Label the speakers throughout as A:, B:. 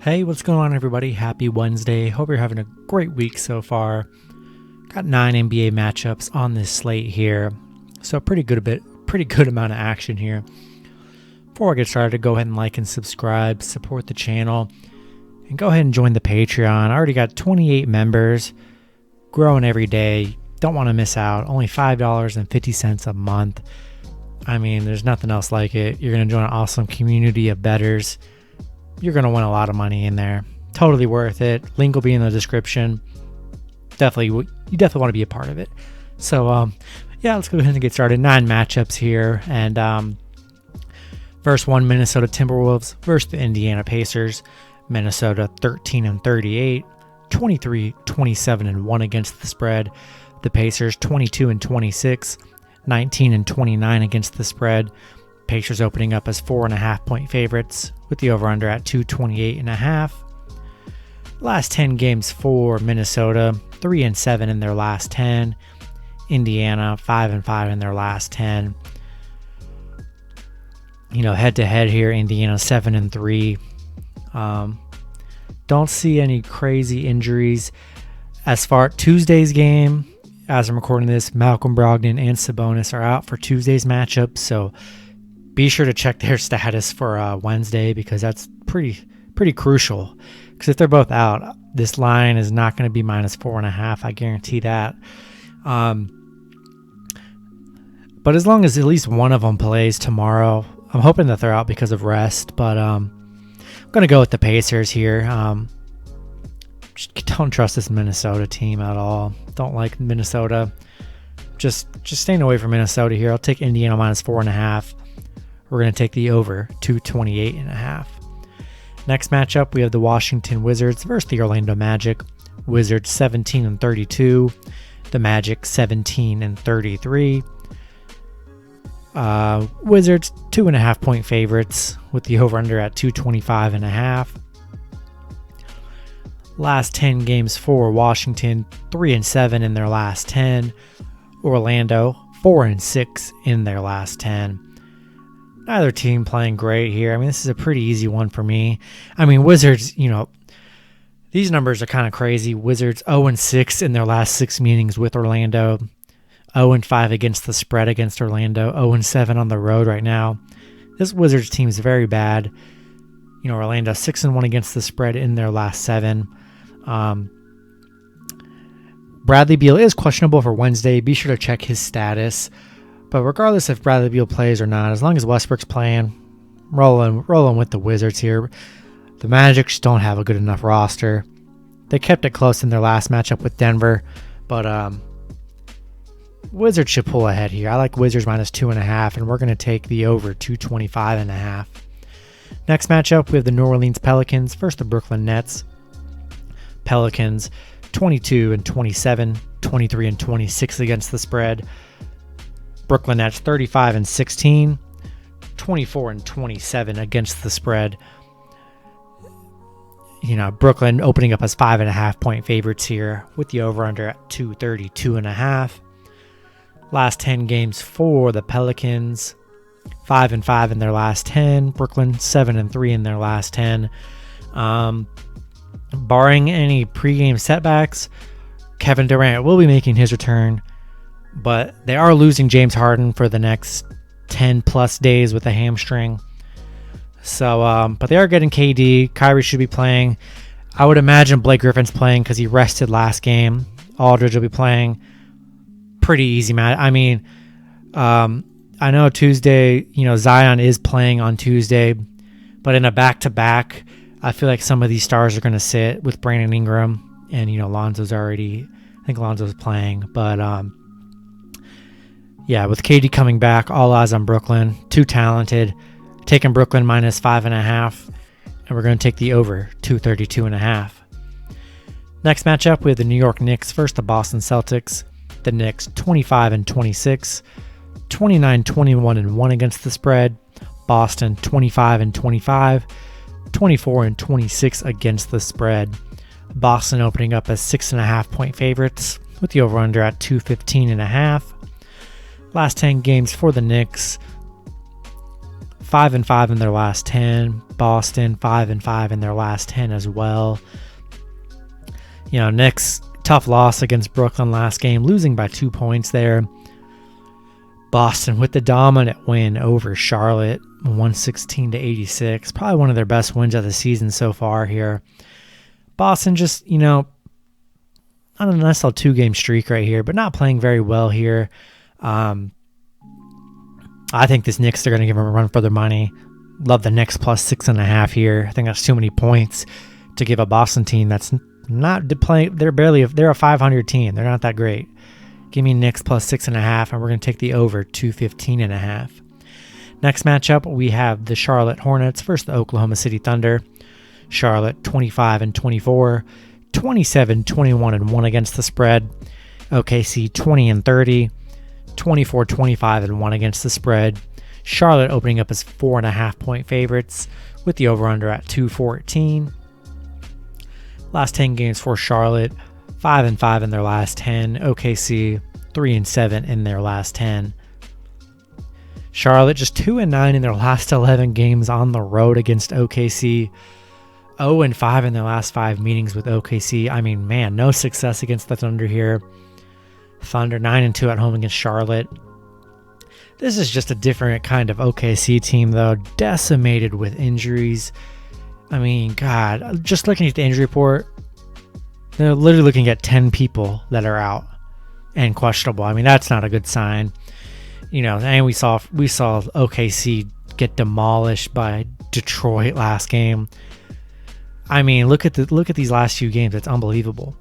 A: Hey, what's going on, everybody? Happy Wednesday. Hope you're having a great week so far. Got 9 NBA matchups on this slate here, so pretty good amount of action here. Before I get started, go ahead and like and subscribe, support the channel, and go ahead and join the Patreon. I already got 28 members, growing every day. Don't want to miss out. Only $5.50 a month. I mean, there's nothing else like it. You're going to join an awesome community of bettors. You're going to win a lot of money in there. Totally worth it. Link will be in the description. You definitely want to be a part of it. So, let's go ahead and get started. 9 matchups here. And first one, Minnesota Timberwolves versus the Indiana Pacers. Minnesota 13-38, 23-27-1 against the spread. The Pacers 22-26, 19-29 against the spread. Pacers opening up as 4.5-point favorites with the over-under at 228.5. Last 10 games for Minnesota, 3-7 in their last 10. Indiana 5-5 in their last 10. Head-to-head here, Indiana 7-3. Don't see any crazy injuries. As far as Tuesday's game, as I'm recording this, Malcolm Brogdon and Sabonis are out for Tuesday's matchup, so be sure to check their status for Wednesday, because that's pretty crucial. Because if they're both out, this line is not going to be -4.5. I guarantee that. But as long as at least one of them plays tomorrow, I'm hoping that they're out because of rest. But I'm going to go with the Pacers here. Just don't trust this Minnesota team at all. Don't like Minnesota. Just staying away from Minnesota here. I'll take Indiana -4.5. We're going to take the over 228.5. Next matchup, we have the Washington Wizards versus the Orlando Magic. Wizards 17-32. The Magic 17-33. Wizards 2.5-point favorites with the over-under at 225.5. Last 10 games for Washington, 3-7 in their last 10. Orlando 4-6 in their last 10. Neither team playing great here. I mean, this is a pretty easy one for me. I mean, Wizards, these numbers are kind of crazy. Wizards 0-6 in their last 6 meetings with Orlando. 0-5 against the spread against Orlando. 0-7 on the road right now. This Wizards team is very bad. Orlando 6-1 against the spread in their last 7. Bradley Beal is questionable for Wednesday. Be sure to check his status. But regardless if Bradley Beal plays or not, as long as Westbrook's playing, rolling with the Wizards here. The Magic just don't have a good enough roster. They kept it close in their last matchup with Denver, but Wizards should pull ahead here. I like Wizards -2.5, and we're going to take the over 225.5. Next matchup, we have the New Orleans Pelicans versus the Brooklyn Nets. Pelicans 22-27, 23-26 against the spread. Brooklyn Nets 35-16, 24-27 against the spread. Brooklyn opening up as 5.5-point favorites here with the over-under at 232.5. Last 10 games for the Pelicans, 5-5 in their last 10. Brooklyn 7-3 in their last 10. Barring any pregame setbacks, Kevin Durant will be making his return. But they are losing James Harden for the next 10 plus days with a hamstring. So, but they are getting KD. Kyrie should be playing. I would imagine Blake Griffin's playing because he rested last game. Aldridge will be playing. Pretty easy match. I mean, I know Tuesday, Zion is playing on Tuesday. But in a back-to-back, I feel like some of these stars are going to sit with Brandon Ingram. And, Lonzo's already, I think Lonzo's playing. But, with KD coming back, all eyes on Brooklyn. Too talented. Taking Brooklyn -5.5. And we're going to take the over 232.5. Next matchup, we have the New York Knicks versus the Boston Celtics. The Knicks 25-26, 29-21-1 against the spread. Boston 25-25, 24-26 against the spread. Boston opening up as 6.5-point favorites with the over-under at 215.5. Last 10 games for the Knicks, 5-5 in their last 10. Boston 5-5 in their last 10 as well. Knicks, tough loss against Brooklyn last game, losing by 2 points there. Boston with the dominant win over Charlotte, 116-86. Probably one of their best wins of the season so far here. Boston just, on a nice little 2-game streak right here, but not playing very well here. I think this Knicks, they're going to give them a run for their money. Love the Knicks plus 6.5 here. I think that's too many points to give a Boston team that's not playing. They're a 500 team. They're not that great. Give me Knicks plus 6.5, and we're going to take the over 215.5. Next matchup, we have the Charlotte Hornets versus the Oklahoma City Thunder. Charlotte 25-24, 27-21-1 against the spread. OKC 20-30, 24-25-1 against the spread. Charlotte opening up as 4.5-point favorites with the over-under at 214. Last 10 games for Charlotte, 5-5 in their last 10. OKC 3-7 in their last 10. Charlotte just 2-9 in their last 11 games on the road against OKC. 0-5 in their last 5 meetings with OKC. I mean, man, no success against the Thunder here. Thunder 9-2 at home against Charlotte. This is just a different kind of OKC team, though. Decimated with injuries. I mean, God, just looking at the injury report, they're literally looking at 10 people that are out and questionable. I mean, that's not a good sign. And we saw OKC get demolished by Detroit last game. I mean, look at these last few games. It's unbelievable.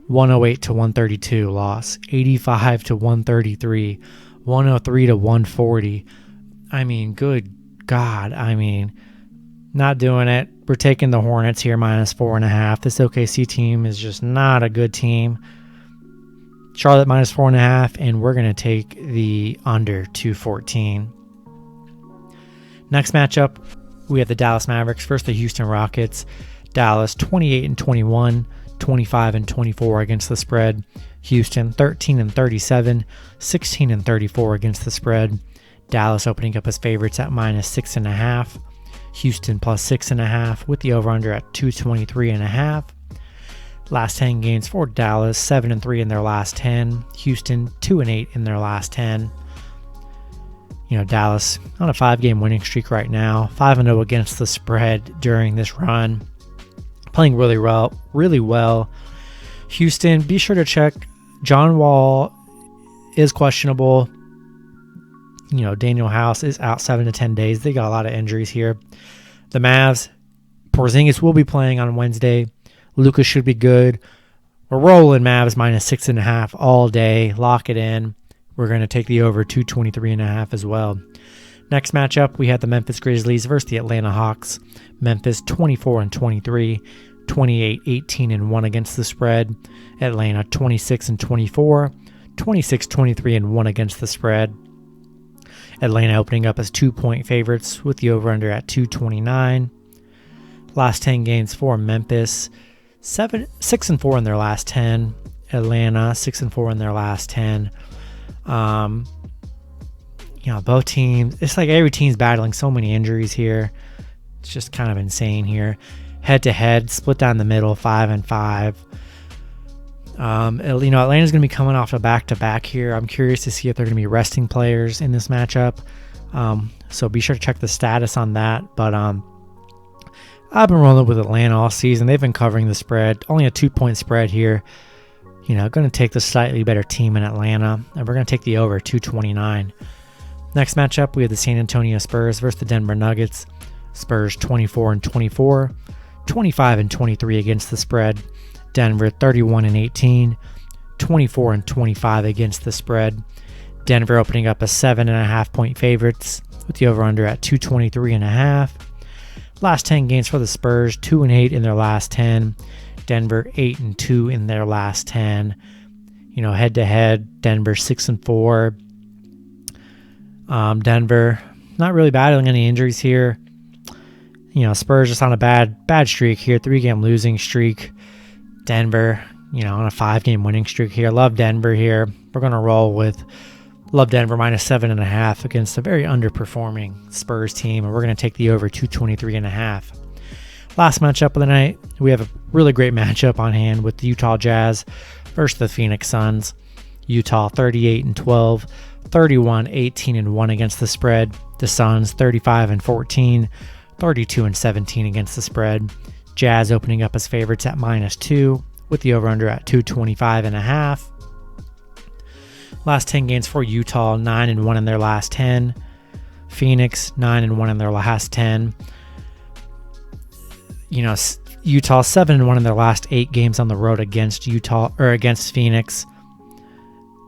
A: 108-132 loss, 85-133, 103-140. I mean, good God. I mean, not doing it. We're taking the Hornets here minus 4.5. This OKC team is just not a good team. Charlotte minus 4.5, and we're going to take the under 214. Next matchup, we have the Dallas Mavericks versus the Houston Rockets. Dallas 28-21, 25-24 against the spread. Houston 13-37, 16-34 against the spread. Dallas opening up as favorites at minus 6.5. Houston plus 6.5 with the over-under at 223.5. Last 10 games for Dallas, 7-3 in their last 10. Houston 2-8 in their last 10. Dallas on a 5-game winning streak right now, 5-0 against the spread during this run. Playing really well. Houston, be sure to check. John Wall is questionable. Daniel House is out 7 to 10 days. They got a lot of injuries here. The Mavs, Porzingis will be playing on Wednesday. Lucas should be good. We're rolling Mavs minus 6.5 all day. Lock it in. We're going to take the over 223.5 as well. Next matchup, we have the Memphis Grizzlies versus the Atlanta Hawks. Memphis 24-23, 28-18-1 against the spread. Atlanta 26-24, 26-23-1 against the spread. Atlanta opening up as 2-point favorites with the over-under at 229. Last 10 games for Memphis, 6-4 in their last 10. Atlanta 6-4 in their last 10. Both teams, it's like every team's battling so many injuries here. It's just kind of insane here. Head-to-head, split down the middle, 5-5. Atlanta's going to be coming off a back-to-back here. I'm curious to see if they're going to be resting players in this matchup. So be sure to check the status on that. But I've been rolling with Atlanta all season. They've been covering the spread. Only a 2-point spread here. Going to take the slightly better team in Atlanta. And we're going to take the over 229. Next matchup, we have the San Antonio Spurs versus the Denver Nuggets. Spurs 24-24, 25-23 against the spread. Denver 31-18, 24-25 against the spread. Denver opening up as 7.5-point favorites with the over-under at 223.5. Last 10 games for the Spurs, 2-8 in their last 10. Denver 8-2 in their last 10. Head-to-head, Denver 6-4. Denver not really battling any injuries here. Spurs just on a bad streak here, 3-game losing streak. Denver, on a 5-game winning streak here. Love Denver here. We're going to roll with Love Denver -7.5 against a very underperforming Spurs team, and we're going to take the over 223.5. Last matchup of the night, we have a really great matchup on hand with the Utah Jazz versus the Phoenix Suns. Utah 38-12, 31-18-1 against the spread. The Suns 35-14, 32-17 against the spread. Jazz opening up as favorites at -2 with the over-under at 225.5. Last 10 games for Utah, 9-1 in their last 10. Phoenix 9-1 in their last 10. Utah 7-1 in their last 8 games on the road against Phoenix.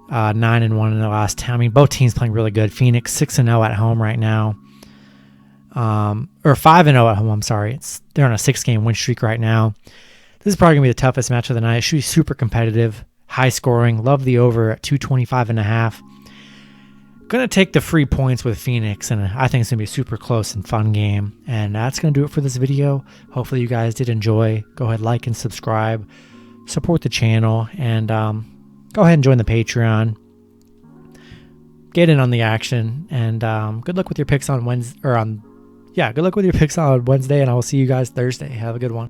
A: 9-1 in their last 10. I mean, both teams playing really good. Phoenix 6-0 at home right now. Or 5-0 at home. I'm sorry. They're on a 6-game win streak right now. This is probably gonna be the toughest match of the night. It should be super competitive, high scoring. Love the over at 225.5. Gonna take the free points with Phoenix, and I think it's gonna be a super close and fun game. And that's gonna do it for this video. Hopefully you guys did enjoy. Go ahead, like and subscribe, support the channel, and go ahead and join the Patreon. Get in on the action, and good luck with your picks on Wednesday. Good luck with your picks on Wednesday, and I will see you guys Thursday. Have a good one.